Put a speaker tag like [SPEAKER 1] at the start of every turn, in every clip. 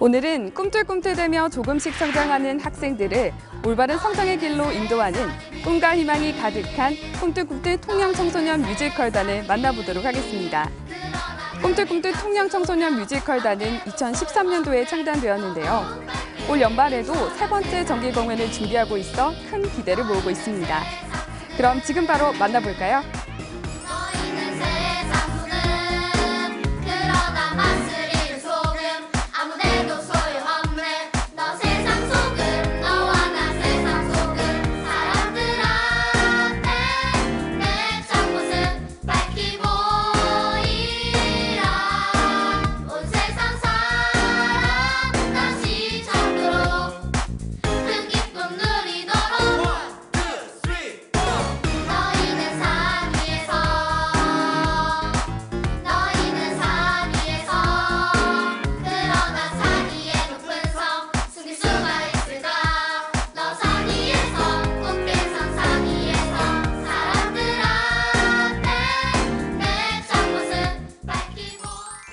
[SPEAKER 1] 오늘은 꿈틀꿈틀대며 조금씩 성장하는 학생들을 올바른 성장의 길로 인도하는 꿈과 희망이 가득한 꿈틀꿈틀 통영청소년 뮤지컬단을 만나보도록 하겠습니다. 꿈틀꿈틀 통영청소년 뮤지컬단은 2013년도에 창단되었는데요. 올 연말에도 세 번째 정기 공연을 준비하고 있어 큰 기대를 모으고 있습니다. 그럼 지금 바로 만나볼까요?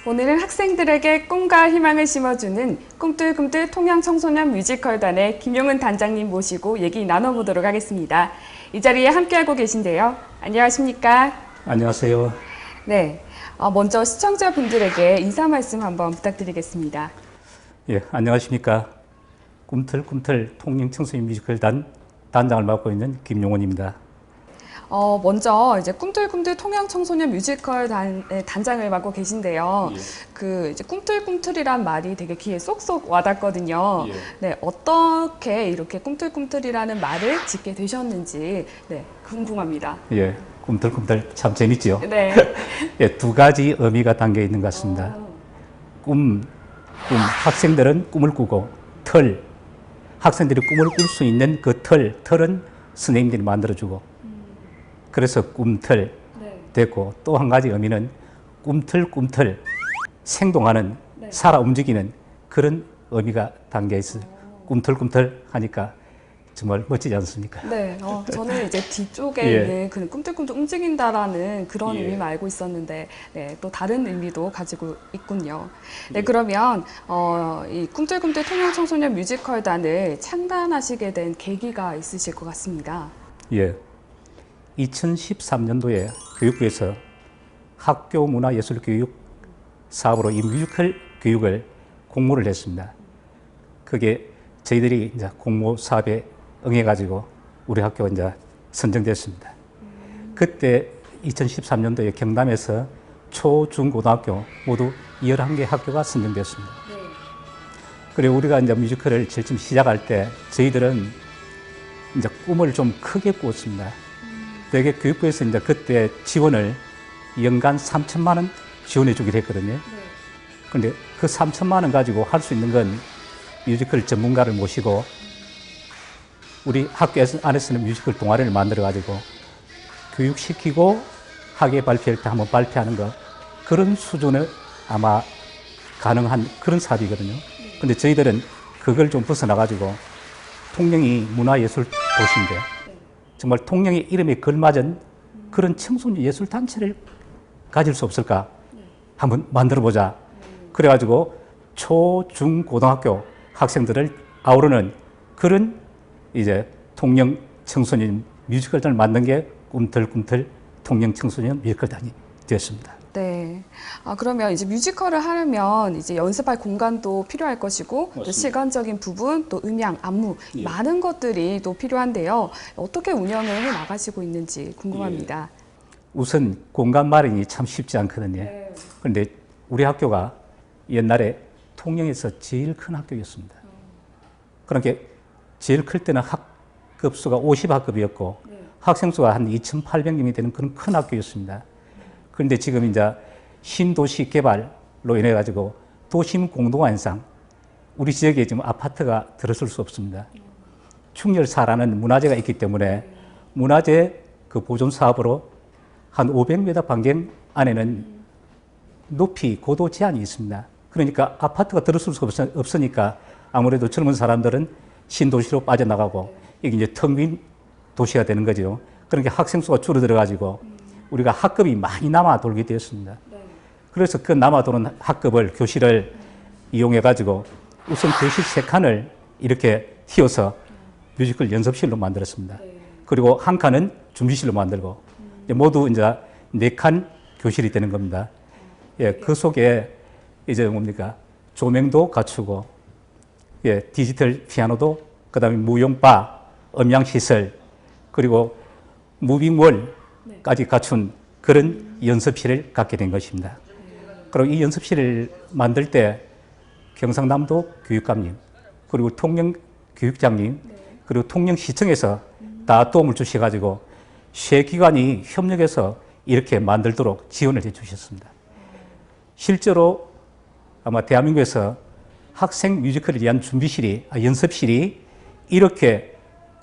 [SPEAKER 1] 오늘은 학생들에게 꿈과 희망을 심어주는 꿈틀꿈틀 통영청소년 뮤지컬단의 김용은 단장님 모시고 얘기 나눠보도록 하겠습니다. 이 자리에 함께하고 계신데요. 안녕하십니까?
[SPEAKER 2] 안녕하세요.
[SPEAKER 1] 네, 먼저 시청자분들에게 인사 말씀 한번 부탁드리겠습니다.
[SPEAKER 2] 예, 안녕하십니까? 꿈틀꿈틀 통영청소년 뮤지컬단 단장을 맡고 있는 김용원입니다.
[SPEAKER 1] 먼저 이제 꿈틀꿈틀 통영청소년 뮤지컬단의 단장을 맡고 계신데요.
[SPEAKER 2] 예.
[SPEAKER 1] 그 이제 꿈틀꿈틀이란 말이 되게 귀에 쏙쏙 와닿거든요.
[SPEAKER 2] 예.
[SPEAKER 1] 네, 어떻게 이렇게 꿈틀꿈틀이라는 말을 짓게 되셨는지 네, 궁금합니다.
[SPEAKER 2] 예, 꿈틀꿈틀 참 재밌죠?
[SPEAKER 1] 네.
[SPEAKER 2] 예, 두 가지 의미가 담겨 있는 것 같습니다. 학생들은 꿈을 꾸고 학생들이 꿈을 꿀 수 있는 그 틀은 선생님들이 만들어주고 그래서 꿈틀 됐고 또 한 가지 의미는 꿈틀꿈틀 생동하는 살아 움직이는 그런 의미가 담겨 있어요. 꿈틀꿈틀 하니까 정말 멋지지 않습니까?
[SPEAKER 1] 네, 저는 이제 뒤쪽에
[SPEAKER 2] 예.
[SPEAKER 1] 있는 그 꿈틀꿈틀 움직인다라는 그런
[SPEAKER 2] 예.
[SPEAKER 1] 의미만 알고 있었는데, 네, 또 다른 의미도 가지고 있군요. 네, 그러면 이 꿈틀꿈틀 통영청소년 뮤지컬단을 창단하시게 된 계기가 있으실 것 같습니다.
[SPEAKER 2] 예. 2013년도에 교육부에서 학교 문화예술교육 사업으로 이 뮤지컬 교육을 공모를 했습니다. 그게 저희들이 이제 공모 사업에 응해가지고 우리 학교가 이제 선정됐습니다. 그때 2013년도에 경남에서 초, 중, 고등학교 모두 11개 학교가 선정됐습니다. 그리고 우리가 이제 뮤지컬을 처음 시작할 때 저희들은 이제 꿈을 좀 크게 꾸었습니다. 대개 교육부에서 이제 그때 지원을 연간 3천만 원 지원해 주기로 했거든요. 그런데 그 3천만 원 가지고 할 수 있는 건 뮤지컬 전문가를 모시고 우리 학교 안에서는 뮤지컬 동아리를 만들어 가지고 교육시키고 학예 발표할 때 한번 발표하는 거 그런 수준을 아마 가능한 그런 사업이거든요. 근데 저희들은 그걸 좀 벗어나 가지고 통영이 문화예술 도시인데 정말 통영의 이름에 걸맞은 그런 청소년 예술 단체를 가질 수 없을까? 한번 만들어보자. 그래가지고 초, 중, 고등학교 학생들을 아우르는 그런 이제 통영 청소년 뮤지컬단을 만든 게 꿈틀꿈틀 통영 청소년 뮤지컬단이 되었습니다.
[SPEAKER 1] 네. 그러면 이제 뮤지컬을 하려면 이제 연습할 공간도 필요할 것이고, 또 시간적인 부분, 또 음향, 안무,
[SPEAKER 2] 예.
[SPEAKER 1] 많은 것들이 또 필요한데요. 어떻게 운영을 해 나가시고 있는지 궁금합니다.
[SPEAKER 2] 우선 공간 마련이 참 쉽지 않거든요. 그런데 우리 학교가 옛날에 통영에서 제일 큰 학교였습니다. 그러니까 제일 클 때는 학급 수가 50학급이었고 학생 수가 한 2,800명이 되는 그런 큰 학교였습니다. 그런데 지금 이제 신도시 개발로 인해 가지고 도심 공동화 현상, 우리 지역에 지금 아파트가 들어설 수 없습니다. 충렬사라는 문화재가 있기 때문에 문화재 그 보존 사업으로 한 500m 반경 안에는 높이 고도 제한이 있습니다. 그러니까 아파트가 들어설 수가 없으니까 아무래도 젊은 사람들은 신도시로 빠져나가고 이게 이제 텅 빈 도시가 되는 거죠. 그러니까 학생 수가 줄어들어 가지고 우리가 학급이 많이 남아 돌게 되었습니다. 그래서 그 남아 도는 학급을 교실을 이용해 가지고 우선 교실 3칸을 이렇게 틔워서 뮤지컬 연습실로 만들었습니다. 그리고 한 칸은 준비실로 만들고 이제 모두 이제 4칸 교실이 되는 겁니다. 예, 그 속에 이제 뭡니까? 조명도 갖추고, 예, 디지털 피아노도, 그 다음에 무용바, 음향시설, 그리고 무빙월까지 갖춘 그런 연습실을 갖게 된 것입니다. 그리고 이 연습실을 만들 때 경상남도 교육감님, 그리고 통영교육장님, 그리고 통영시청에서 다 도움을 주셔가지고 세 기관이 협력해서 이렇게 만들도록 지원을 해 주셨습니다. 실제로 아마 대한민국에서 학생 뮤지컬에 대한 연습실이 이렇게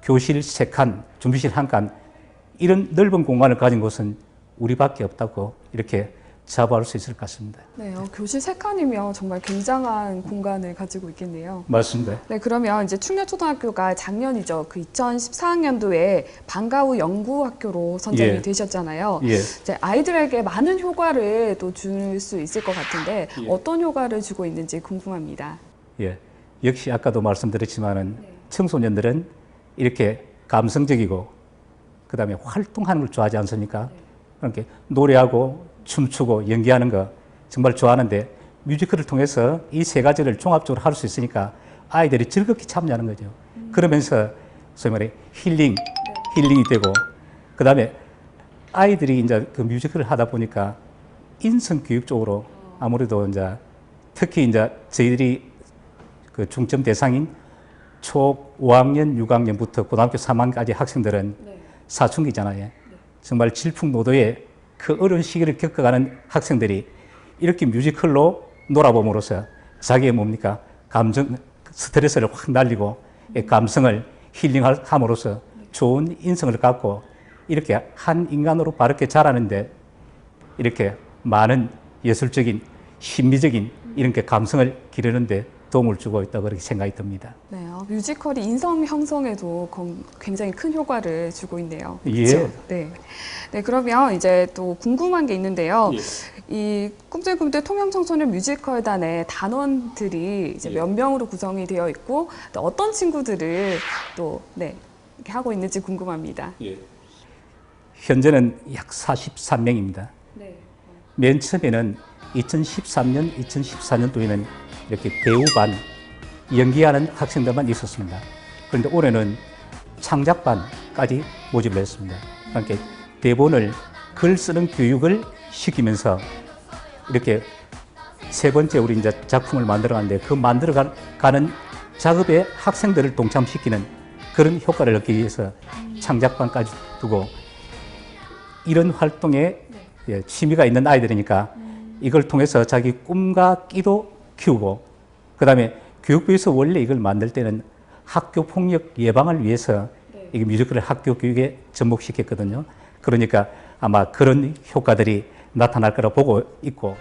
[SPEAKER 2] 교실 3칸, 준비실 1칸, 이런 넓은 공간을 가진 곳은 우리밖에 없다고 이렇게 자부할 수 있을 것 같습니다.
[SPEAKER 1] 네, 교실 3칸이면 정말 굉장한 공간을 가지고 있겠네요.
[SPEAKER 2] 맞습니다.
[SPEAKER 1] 네, 그러면 이제 충렬초등학교가 작년이죠. 그 2014학년도에 방과후 연구학교로 선정이
[SPEAKER 2] 예.
[SPEAKER 1] 되셨잖아요.
[SPEAKER 2] 예.
[SPEAKER 1] 이제 아이들에게 많은 효과를 또 줄 수 있을 것 같은데
[SPEAKER 2] 예.
[SPEAKER 1] 어떤 효과를 주고 있는지 궁금합니다.
[SPEAKER 2] 예. 역시 아까도 말씀드렸지만은 청소년들은 이렇게 감성적이고 그다음에 활동하는 걸 좋아하지 않습니까? 그렇게 노래하고 춤추고 연기하는 거 정말 좋아하는데 뮤지컬을 통해서 이 3가지를 종합적으로 할 수 있으니까 아이들이 즐겁게 참여하는 거죠. 그러면서 소위 말해 힐링이 되고 그다음에 아이들이 이제 그 뮤지컬을 하다 보니까 인성 교육 쪽으로 아무래도 이제 특히 이제 저희들이 그 중점 대상인 초 5학년, 6학년부터 고등학교 3학년까지 학생들은 사춘기잖아요. 정말 질풍노도의 그 어려운 시기를 겪어가는 학생들이 이렇게 뮤지컬로 놀아봄으로써 자기의 뭡니까? 감정, 스트레스를 확 날리고 감성을 힐링함으로써 좋은 인성을 갖고 이렇게 한 인간으로 바르게 자라는데 이렇게 많은 예술적인, 심리적인 이렇게 감성을 기르는데 도움을 주고 있다고 그렇게 생각이 듭니다.
[SPEAKER 1] 네, 뮤지컬이 인성 형성에도 굉장히 큰 효과를 주고 있네요.
[SPEAKER 2] 예.
[SPEAKER 1] 그렇죠? 네. 네, 그러면 이제 또 궁금한 게 있는데요.
[SPEAKER 2] 예.
[SPEAKER 1] 이 꿈틀꿈틀 통영청소년 뮤지컬단의 단원들이 이제
[SPEAKER 2] 예.
[SPEAKER 1] 몇 명으로 구성이 되어 있고 또 어떤 친구들을 또 네, 이렇게 하고 있는지 궁금합니다.
[SPEAKER 2] 예. 현재는 약 43명입니다.
[SPEAKER 1] 네.
[SPEAKER 2] 맨 처음에는 2013년, 2014년도에는 이렇게 배우반, 연기하는 학생들만 있었습니다. 그런데 올해는 창작반까지 모집을 했습니다. 그러니까 대본을 글 쓰는 교육을 시키면서 이렇게 3번째 우리 이제 작품을 만들어가는데 그 만들어가는 작업에 학생들을 동참시키는 그런 효과를 얻기 위해서 창작반까지 두고 이런 활동에 취미가 있는 아이들이니까 이걸 통해서 자기 꿈과 끼도 키우고 그다음에 교육부에서 원래 이걸 만들 때는 학교 폭력 예방을 위해서 이 뮤지컬을 학교 교육에 접목시켰거든요. 그러니까 아마 그런 효과들이 나타날 거라 보고 있고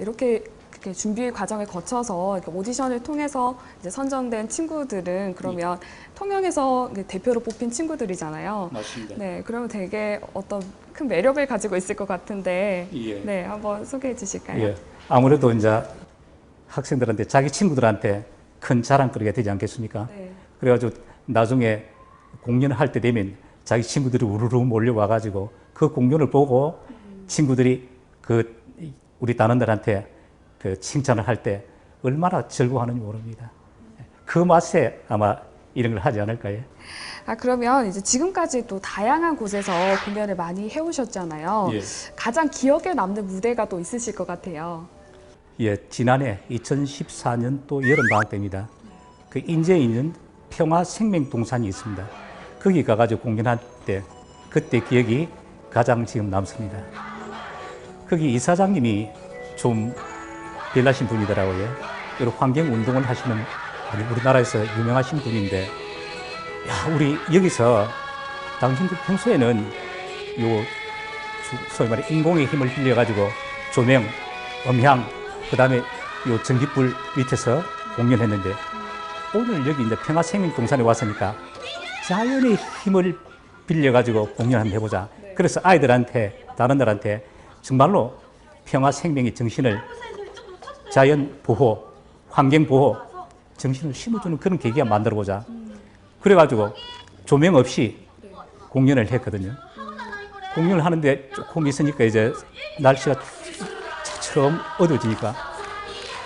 [SPEAKER 1] 이렇게 준비 과정을 거쳐서 이렇게 오디션을 통해서 이제 선정된 친구들은 그러면 통영에서 대표로 뽑힌 친구들이잖아요.
[SPEAKER 2] 맞습니다.
[SPEAKER 1] 네, 그러면 되게 어떤 큰 매력을 가지고 있을 것 같은데,
[SPEAKER 2] 예.
[SPEAKER 1] 네, 한번 소개해 주실까요?
[SPEAKER 2] 예. 아무래도 이제 학생들한테 자기 친구들한테 큰 자랑거리가 되지 않겠습니까?
[SPEAKER 1] 네.
[SPEAKER 2] 그래가지고 나중에 공연을 할 때 되면 자기 친구들이 우르르 몰려와가지고 그 공연을 보고 친구들이 그 우리 단원들한테 그 칭찬을 할 때 얼마나 즐거워하는지 모릅니다. 그 맛에 아마 이런 걸 하지 않을까요?
[SPEAKER 1] 그러면 이제 지금까지 또 다양한 곳에서 공연을 많이 해오셨잖아요.
[SPEAKER 2] 예.
[SPEAKER 1] 가장 기억에 남는 무대가 또 있으실 것 같아요.
[SPEAKER 2] 예, 지난해 2014년도 여름방학 때입니다. 그 인제에 있는 평화생명동산이 있습니다. 거기 가가지고 공연할 때 그때 기억이 가장 지금 남습니다. 거기 이사장님이 좀 별나신 분이더라고요. 여러 환경운동을 하시는 우리나라에서 유명하신 분인데, 야, 우리 여기서 당신들 평소에는 요 소위 말해 인공의 힘을 빌려가지고 조명, 음향, 그 다음에 요 전기불 밑에서 공연했는데 오늘 여기 이제 평화생명동산에 왔으니까 자연의 힘을 빌려가지고 공연 한번 해보자. 그래서 아이들한테, 다른들한테 정말로 평화생명의 정신을 자연 보호, 환경 보호 정신을 심어주는 그런 계기가 만들어보자. 그래가지고 조명 없이 공연을 했거든요. 공연을 하는데 조금 있으니까 이제 날씨가 차처럼 어두워지니까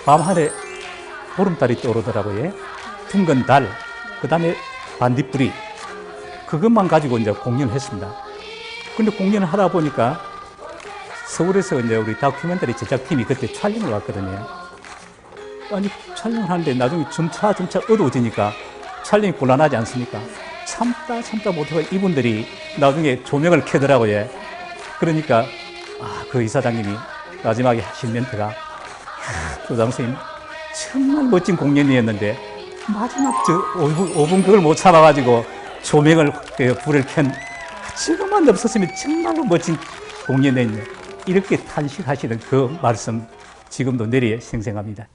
[SPEAKER 2] 밤하늘에 보름달이 떠오르더라고요. 둥근 달, 그 다음에 반딧불이 그것만 가지고 이제 공연을 했습니다. 근데 공연을 하다 보니까 서울에서 이제 우리 다큐멘터리 제작팀이 그때 촬영을 왔거든요. 아니, 촬영을 하는데 나중에 점차 어두워지니까 촬영이 곤란하지 않습니까? 참다 못하고 이분들이 나중에 조명을 켜더라고요. 그러니까, 그 이사장님이 마지막에 하신 멘트가, 교장 선생님, 정말 멋진 공연이었는데, 마지막 5분 그걸 못 참아가지고 조명을, 불을 켠, 지금만 없었으면 정말로 멋진 공연이었네. 이렇게 탄식하시는 그 말씀, 지금도 뇌리에 생생합니다.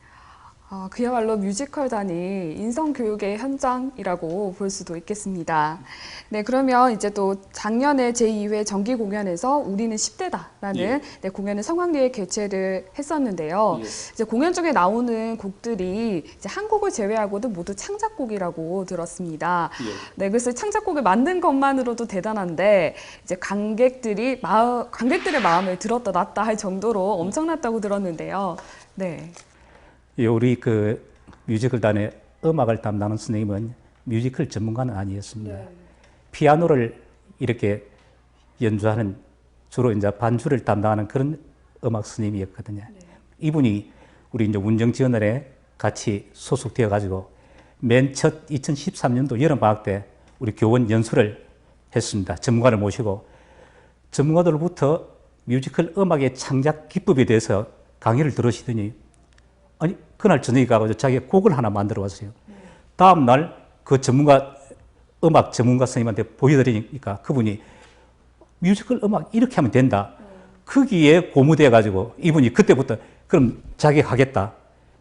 [SPEAKER 1] 그야말로 뮤지컬단이 인성교육의 현장이라고 볼 수도 있겠습니다. 네, 그러면 이제 또 작년에 제2회 정기 공연에서 우리는 10대다라는 네, 공연을 성황리에 개최를 했었는데요. 이제 공연 중에 나오는 곡들이 이제 한 곡을 제외하고도 모두 창작곡이라고 들었습니다. 네, 그래서 창작곡을 만든 것만으로도 대단한데 이제 관객들의 마음을 들었다 놨다 할 정도로 엄청났다고 들었는데요. 네.
[SPEAKER 2] 우리 그 뮤지컬단의 음악을 담당하는 선생님은 뮤지컬 전문가는 아니었습니다. 네. 피아노를 이렇게 연주하는 주로 이제 반주를 담당하는 그런 음악 선생님이었거든요. 네. 이분이 우리 이제 운정지원원에 같이 소속되어 가지고 맨 첫 2013년도 여름방학 때 우리 교원 연수를 했습니다. 전문가를 모시고 전문가들로부터 뮤지컬 음악의 창작 기법에 대해서 강의를 들으시더니 아니, 그날 저녁에 가가지고 자기가 곡을 하나 만들어 왔어요. 다음날 그 음악 전문가 선생님한테 보여드리니까 그분이 뮤지컬 음악 이렇게 하면 된다. 거기에 고무돼가지고 이분이 그때부터 그럼 자기가 하겠다.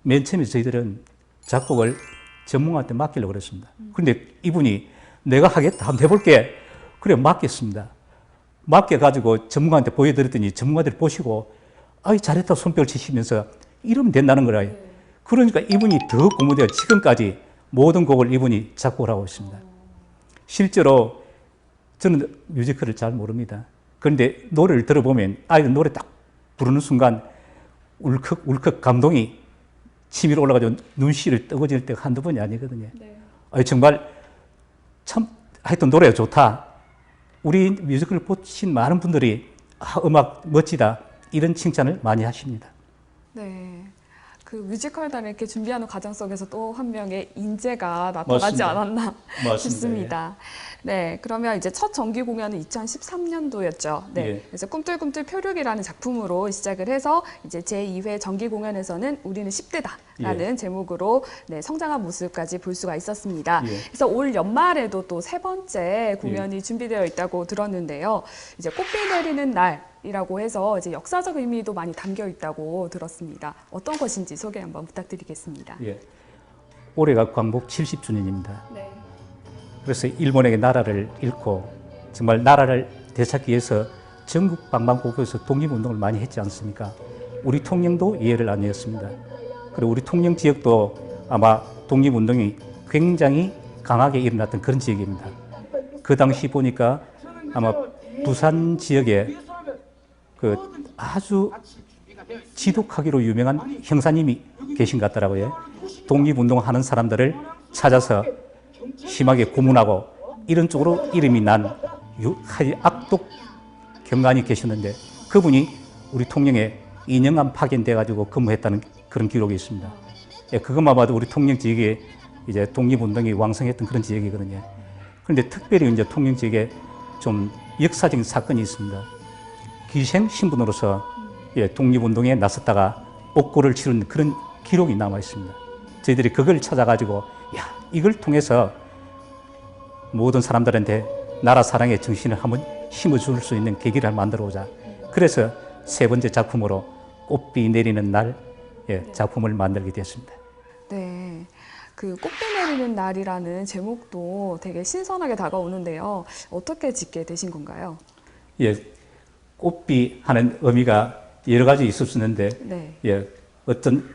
[SPEAKER 2] 맨 처음에 저희들은 작곡을 전문가한테 맡기려고 그랬습니다. 그런데 이분이 내가 하겠다. 한번 해볼게. 그래, 맡겼습니다. 맡겨가지고 전문가한테 보여드렸더니 전문가들이 보시고 아이, 잘했다 손뼉을 치시면서 이러면 된다는 거라. 그러니까 이분이 더 고무되어 지금까지 모든 곡을 이분이 작곡을 하고 있습니다. 실제로 저는 뮤지컬을 잘 모릅니다. 그런데 노래를 들어보면 아이들 노래 딱 부르는 순간 울컥 감동이 치밀어 올라가지고 눈시를 뜨거질 때가 한두 번이 아니거든요. 네. 정말 참 하여튼 노래가 좋다. 우리 뮤지컬을 보신 많은 분들이 음악 멋지다. 이런 칭찬을 많이 하십니다.
[SPEAKER 1] 네, 그 뮤지컬단을 이렇게 준비하는 과정 속에서 또 한 명의 인재가 나타나지 않았나 싶습니다. 네, 그러면 이제 첫 정기 공연은 2013년도였죠. 네, 예. 그래서 꿈틀꿈틀 표류기라는 작품으로 시작을 해서 이제 제2회 정기 공연에서는 우리는 10대다라는 예. 제목으로 네, 성장한 모습까지 볼 수가 있었습니다. 예. 그래서 올 연말에도 또 세 번째 공연이 준비되어 있다고 들었는데요. 이제 꽃비 내리는 날. 이라고 해서 이제 역사적 의미도 많이 담겨 있다고 들었습니다. 어떤 것인지 소개 한번 부탁드리겠습니다.
[SPEAKER 2] 예. 올해가 광복 70주년입니다.
[SPEAKER 1] 네.
[SPEAKER 2] 그래서 일본에게 나라를 잃고 정말 나라를 되찾기 위해서 전국 방방곡곡에서 독립운동을 많이 했지 않습니까? 우리 통영도 예외를 아니었습니다. 그리고 우리 통영 지역도 아마 독립운동이 굉장히 강하게 일어났던 그런 지역입니다. 그 당시 보니까 아마 부산 지역에 그 아주 지독하기로 유명한 형사님이 계신 것 같더라고요. 독립운동하는 사람들을 찾아서 심하게 고문하고 이런 쪽으로 이름이 난 악독 경관이 계셨는데 그분이 우리 통영에 2년간 파견돼가지고 근무했다는 그런 기록이 있습니다. 예, 그것만 봐도 우리 통영 지역에 이제 독립운동이 왕성했던 그런 지역이거든요. 그런데 특별히 이제 통영 지역에 좀 역사적인 사건이 있습니다. 기생 신분으로서 예, 독립운동에 나섰다가 옥고를 치른 그런 기록이 남아 있습니다. 저희들이 그걸 찾아가지고 이걸 통해서 모든 사람들한테 나라 사랑의 정신을 한번 심어줄 수 있는 계기를 만들어보자. 그래서 세 번째 작품으로 꽃비 내리는 날 작품을 만들게 됐습니다.
[SPEAKER 1] 네. 그 꽃비 내리는 피는 날이라는 제목도 되게 신선하게 다가오는데요. 어떻게 짓게 되신 건가요?
[SPEAKER 2] 예, 꽃비 하는 의미가 여러 가지 있을 수 있는데,
[SPEAKER 1] 네.
[SPEAKER 2] 예, 어떤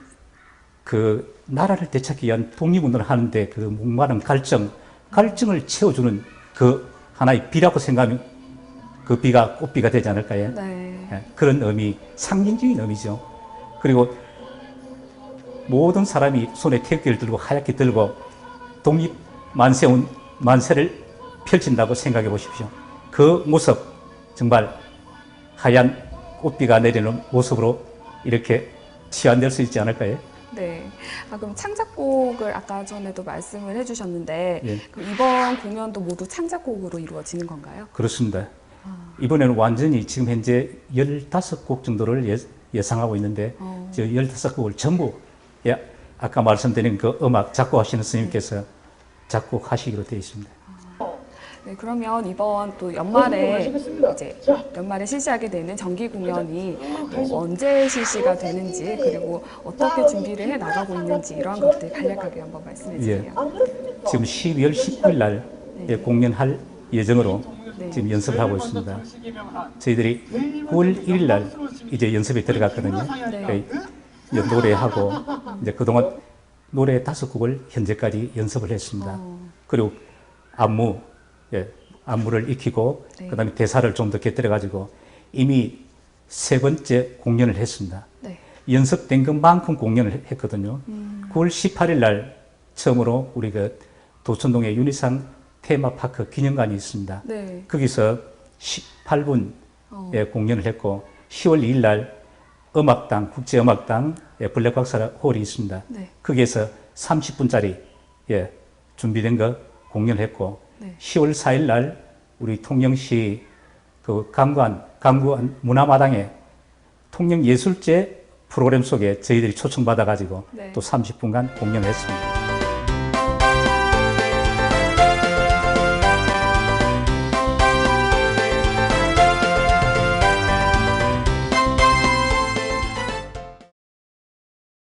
[SPEAKER 2] 그 나라를 되찾기 위한 독립운동을 하는데 그 목마른 갈증을 채워주는 그 하나의 비라고 생각하면 그 비가 꽃비가 되지 않을까요?
[SPEAKER 1] 네.
[SPEAKER 2] 예, 그런 의미, 상징적인 의미죠. 그리고 모든 사람이 손에 태극기를 들고 하얗게 들고 독립 만세를 펼친다고 생각해 보십시오. 그 모습, 정말 하얀 꽃비가 내리는 모습으로 이렇게 치환될 수 있지 않을까요?
[SPEAKER 1] 네. 그럼 창작곡을 아까 전에도 말씀을 해주셨는데
[SPEAKER 2] 예.
[SPEAKER 1] 그럼 이번 공연도 모두 창작곡으로 이루어지는 건가요?
[SPEAKER 2] 그렇습니다. 이번에는 완전히 지금 현재 15곡 정도를 예상하고 있는데 저 15곡을 전부 아까 말씀드린 그 음악 작곡하시는 스님께서 작곡하시기로 되어 있습니다.
[SPEAKER 1] 네, 그러면 이번 또 연말에 이제 연말에 실시하게 되는 정기 공연이 언제 실시가 되는지 그리고 어떻게 준비를 해 나가고 있는지 이러한 것들 간략하게 한번 말씀해 주세요.
[SPEAKER 2] 지금 12월 19일 날 공연할 예정으로
[SPEAKER 1] 네.
[SPEAKER 2] 지금 연습을 하고 있습니다. 저희들이 9월 1일 날 이제 연습에 들어갔거든요.
[SPEAKER 1] 네.
[SPEAKER 2] 노래하고 이제 그동안 노래 5곡을 현재까지 연습을 했습니다. 그리고 안무를 익히고
[SPEAKER 1] 네.
[SPEAKER 2] 그다음에 대사를 좀 더 곁들여가지고 이미 3번째 공연을 했습니다.
[SPEAKER 1] 네.
[SPEAKER 2] 연습된 것만큼 공연을 했거든요. 9월 18일 날 처음으로 우리 그 도천동에 윤희상 테마파크 기념관이 있습니다.
[SPEAKER 1] 네.
[SPEAKER 2] 거기서 18분 공연을 했고 10월 2일 날 국제음악당 블랙박사 홀이 있습니다.
[SPEAKER 1] 네.
[SPEAKER 2] 거기에서 30분짜리 준비된 거 공연을 했고
[SPEAKER 1] 네.
[SPEAKER 2] 10월 4일 날 우리 통영시 그 강구안 문화마당에 통영예술제 프로그램 속에 저희들이 초청받아가지고
[SPEAKER 1] 네.
[SPEAKER 2] 또 30분간 공연을 했습니다.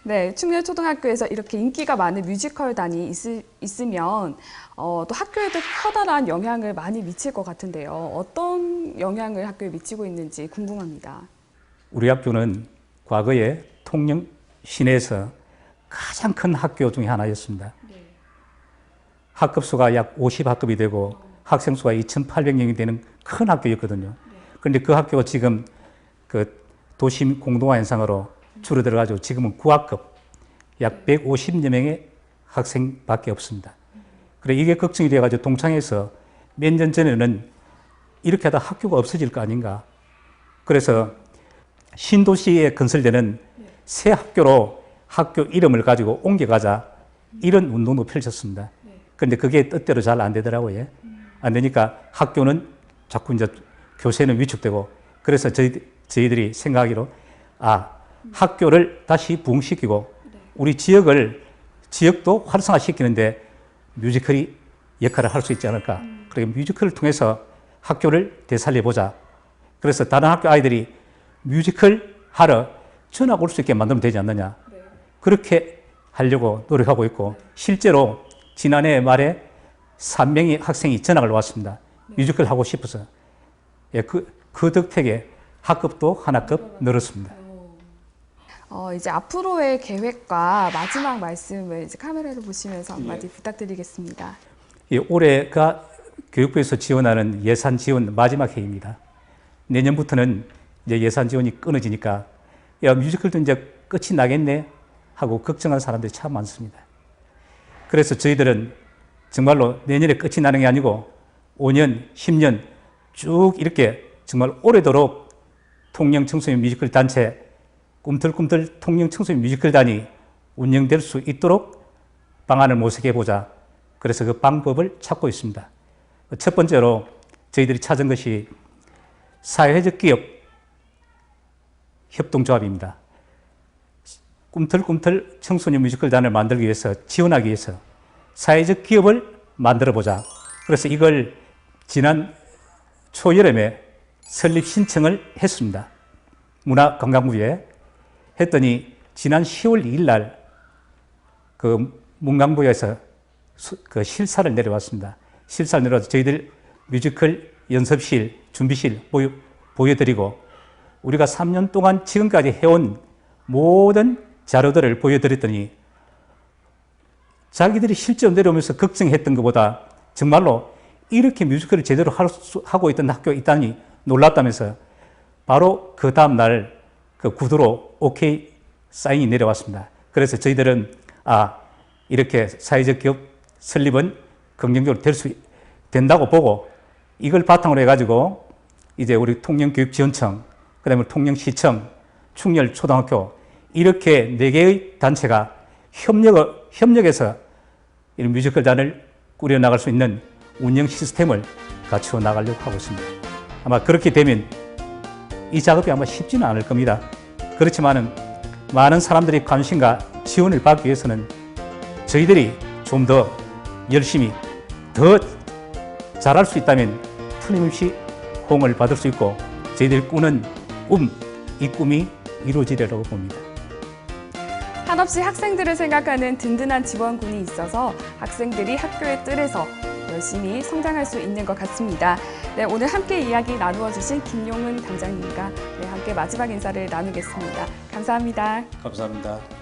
[SPEAKER 1] 네, 충렬초등학교에서 이렇게 인기가 많은 뮤지컬단이 있으면 또 학교에도 커다란 영향을 많이 미칠 것 같은데요. 어떤 영향을 학교에 미치고 있는지 궁금합니다.
[SPEAKER 2] 우리 학교는 과거에 통영 시내에서 가장 큰 학교 중에 하나였습니다. 학급 수가 약 50학급이 되고 학생 수가 2,800명이 되는 큰 학교였거든요. 그런데 그 학교가 지금 그 도심 공동화 현상으로 줄어들어가지고 지금은 9학급 약 150여 명의 학생밖에 없습니다. 그래 이게 걱정이 돼가지고 동창에서 몇 년 전에는 이렇게 하다 학교가 없어질 거 아닌가. 그래서 신도시에 건설되는 새 학교로 학교 이름을 가지고 옮겨가자 이런 운동도 펼쳤습니다. 그런데 그게 뜻대로 잘 안 되더라고요. 안 되니까 학교는 자꾸 이제 교세는 위축되고 그래서 저희들이 생각하기로 학교를 다시 부흥시키고 우리 지역도 활성화시키는데 뮤지컬이 역할을 할 수 있지 않을까. 그리고 뮤지컬을 통해서 학교를 되살려보자. 그래서 다른 학교 아이들이 뮤지컬 하러 전학 올 수 있게 만들면 되지 않느냐. 그렇게 하려고 노력하고 있고 실제로 지난해 말에 3명의 학생이 전학을 왔습니다. 뮤지컬 하고 싶어서. 그 덕택에 학급도 하나급 늘었습니다.
[SPEAKER 1] 이제 앞으로의 계획과 마지막 말씀을 이제 카메라를 보시면서 한마디 부탁드리겠습니다.
[SPEAKER 2] 올해가 교육부에서 지원하는 예산 지원 마지막 해입니다. 내년부터는 이제 예산 지원이 끊어지니까 뮤지컬도 이제 끝이 나겠네 하고 걱정하는 사람들이 참 많습니다. 그래서 저희들은 정말로 내년에 끝이 나는 게 아니고 5년, 10년 쭉 이렇게 정말 오래도록 통영 청소년 뮤지컬 단체 꿈틀꿈틀 통영 청소년 뮤지컬단이 운영될 수 있도록 방안을 모색해 보자. 그래서 그 방법을 찾고 있습니다. 첫 번째로 저희들이 찾은 것이 사회적 기업 협동조합입니다. 꿈틀꿈틀 청소년 뮤지컬단을 만들기 위해서 지원하기 위해서 사회적 기업을 만들어 보자. 그래서 이걸 지난 초여름에 설립 신청을 했습니다. 문화관광부에 했더니 지난 10월 2일 날 그 문광부에서 그 실사를 내려왔습니다. 실사를 내려와서 저희들 뮤지컬 연습실, 준비실 보여드리고 우리가 3년 동안 지금까지 해온 모든 자료들을 보여드렸더니 자기들이 실제로 내려오면서 걱정했던 것보다 정말로 이렇게 뮤지컬을 제대로 하고 있던 학교가 있다니 놀랐다면서 바로 그 다음날 그 구두로 오케이 사인이 내려왔습니다. 그래서 저희들은 이렇게 사회적 기업 설립은 긍정적으로 된다고 보고 이걸 바탕으로 해가지고 이제 우리 통영교육지원청, 그 다음에 통영시청, 충렬초등학교 이렇게 4개의 단체가 협력해서 이런 뮤지컬단을 꾸려나갈 수 있는 운영 시스템을 갖추어 나가려고 하고 있습니다. 아마 그렇게 되면 이 작업이 아마 쉽지는 않을 겁니다. 그렇지만은 많은 사람들의 관심과 지원을 받기 위해서는 저희들이 좀 더 열심히 더 잘할 수 있다면 틀림없이 호응을 받을 수 있고 저희들이 꾸는 이 꿈이 이루어지리라고 봅니다.
[SPEAKER 1] 한없이 학생들을 생각하는 든든한 지원군이 있어서 학생들이 학교의 뜰에서 열심히 성장할 수 있는 것 같습니다. 네, 오늘 함께 이야기 나누어 주신 김용은 당장님과 함께 마지막 인사를 나누겠습니다. 감사합니다.
[SPEAKER 2] 감사합니다.